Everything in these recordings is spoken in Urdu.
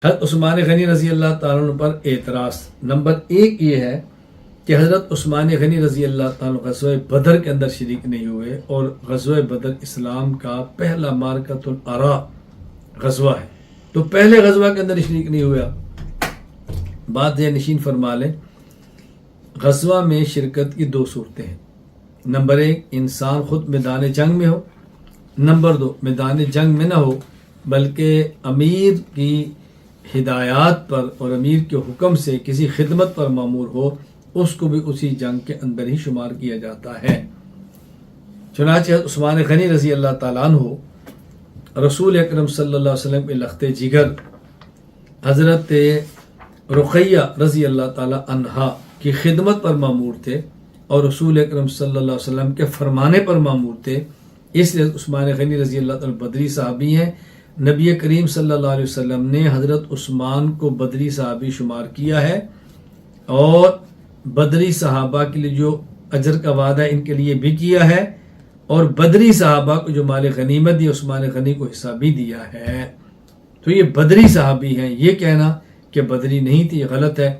حضرت عثمان غنی رضی اللہ تعالیٰ عنہ پر اعتراض نمبر 1 یہ ہے کہ حضرت عثمان غنی رضی اللہ تعالیٰ عنہ غزوہ بدر کے اندر شریک نہیں ہوئے، اور غزوہ بدر اسلام کا پہلا معرکۃ العراء غزوہ ہے، تو پہلے غزوہ کے اندر شریک نہیں ہوا۔ بات یہ نشین فرما لیں، غزوہ میں شرکت کی 2 صورتیں ہیں۔ نمبر 1، انسان خود میدان جنگ میں ہو، نمبر 2، میدان جنگ میں نہ ہو بلکہ امیر کی ہدایات پر اور امیر کے حکم سے کسی خدمت پر مامور ہو، اس کو بھی اسی جنگ کے اندر ہی شمار کیا جاتا ہے۔ چنانچہ عثمان غنی رضی اللہ تعالیٰ عنہ رسول اکرم صلی اللہ علیہ وسلم کے لخت جگر حضرت رقیہ رضی اللہ تعالیٰ عنہا کی خدمت پر مامور تھے، اور رسول اکرم صلی اللہ علیہ وسلم کے فرمانے پر مامور تھے، اس لیے عثمان غنی رضی اللہ تعالیٰ بدری صحابی ہیں۔ نبی کریم صلی اللہ علیہ وسلم نے حضرت عثمان کو بدری صحابی شمار کیا ہے، اور بدری صحابہ کے لیے جو اجر کا وعدہ ان کے لیے بھی کیا ہے، اور بدری صحابہ کو جو مال غنیمت دی عثمان غنی کو حصہ بھی دیا ہے۔ تو یہ بدری صحابی ہیں، یہ کہنا کہ بدری نہیں تھی یہ غلط ہے۔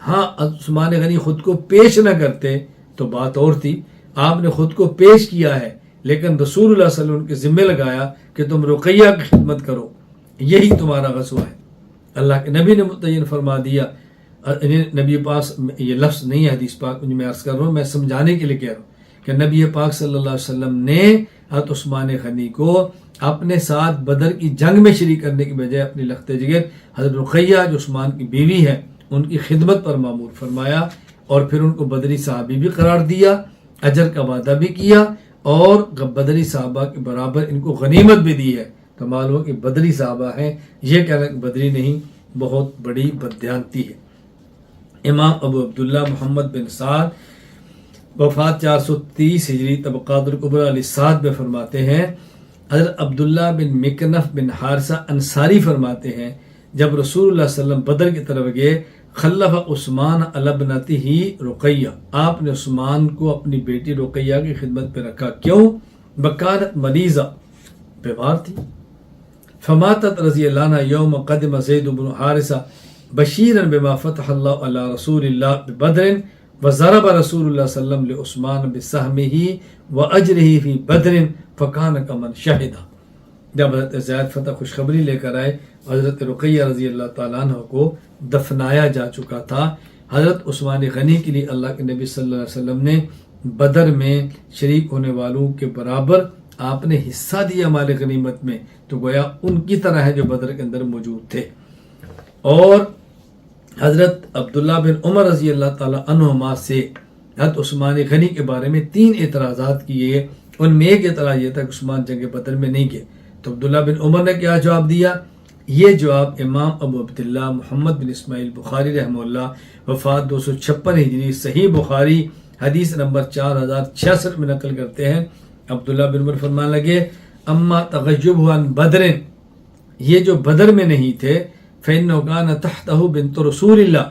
ہاں، عثمان غنی خود کو پیش نہ کرتے تو بات اور تھی، آپ نے خود کو پیش کیا ہے، لیکن رسول اللہ صلی اللہ علیہ وسلم کے ذمہ لگایا کہ تم رقیہ کی خدمت کرو، یہی تمہارا غزوہ ہے۔ اللہ کے نبی نے متعین فرما دیا، نبی پاک یہ لفظ نہیں ہے حدیث پاک میں عرض کر رہا ہوں، میں سمجھانے کے لیے کہہ رہا ہوں کہ نبی پاک صلی اللہ علیہ وسلم نے حضرت عثمان غنی کو اپنے ساتھ بدر کی جنگ میں شریک کرنے کی بجائے اپنی لخت جگر حضرت رقیہ جو عثمان کی بیوی ہے ان کی خدمت پر مامور فرمایا، اور پھر ان کو بدری صحابی بھی قرار دیا، اجر کا وعدہ بھی کیا، اور بدری صحابہ کے برابر ان کو غنیمت بھی دی ہے۔ تو معلوم کہ بدری صحابہ ہیں، یہ کہنا کہ بدری نہیں بہت بڑی بددیانتی ہے۔ امام ابو عبداللہ محمد بن سعد وفات 430 ہجری طبقات الکبریٰ علی سعد میں فرماتے ہیں، حضرت عبداللہ بن مکنف بن حارثہ انصاری فرماتے ہیں، جب رسول اللہ صلی اللہ علیہ وسلم بدر کی طرف گئے، خلف عثمان علی ابنتہ رقیہ، آپ نے عثمان کو اپنی بیٹی رقیہ کی خدمت پہ رکھا۔ کیوں؟ بکانت مریضہ، بیمار تھی۔ فماتت رضی اللہ عنہ یوم قدم زید بن حارثہ بشیرا بما فتح اللہ علی رسول اللہ ببدر، وضرب رسول اللہ صلی اللہ علیہ وسلم لعثمان بسہمہ واجرہ فی بدر فکان کمن شہدہ۔ جب حضرت زید فتح خوشخبری لے کر آئے، حضرت رقیہ رضی اللہ تعالیٰ عنہ کو دفنایا جا چکا تھا، حضرت عثمان غنی کے لیے اللہ کے نبی صلی اللہ علیہ وسلم نے بدر میں شریک ہونے والوں کے برابر آپ نے حصہ دیا مال غنیمت میں، تو گویا ان کی طرح ہے جو بدر کے اندر موجود تھے۔ اور حضرت عبداللہ بن عمر رضی اللہ تعالیٰ عنہما سے حضرت عثمان غنی کے بارے میں 3 اعتراضات کیے، ان میں ایک اعتراض یہ تھا کہ عثمان جنگ بدر میں نہیں گئے۔ تو عبداللہ بن عمر نے کیا جواب دیا؟ یہ جواب امام ابو عبداللہ محمد بن اسماعیل بخاری رحمہ اللہ وفات 256 ہجری صحیح بخاری حدیث نمبر 4066 میں نقل کرتے ہیں۔ عبداللہ بن عمر فرمانے لگے، اما تغیبہ عن بدر، یہ جو بدر میں نہیں تھے، فإنہ کان تحتہ بنت رسول اللہ،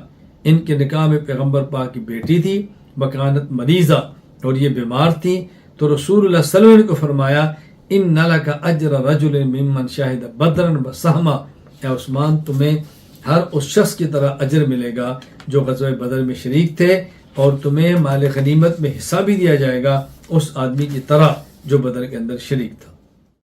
ان کے نکاح میں پیغمبر پاک کی بیٹی تھی، بکانت مریضہ، اور یہ بیمار تھی، تو رسول اللہ صلی اللہ علیہ وسلم کو فرمایا، ان لک اجر رجل ممن شہد بدرا بسہمہ، اے عثمان تمہیں ہر اس شخص کی طرح اجر ملے گا جو غزوہ بدر میں شریک تھے، اور تمہیں مال غنیمت میں حصہ بھی دیا جائے گا اس آدمی کی طرح جو بدر کے اندر شریک تھا۔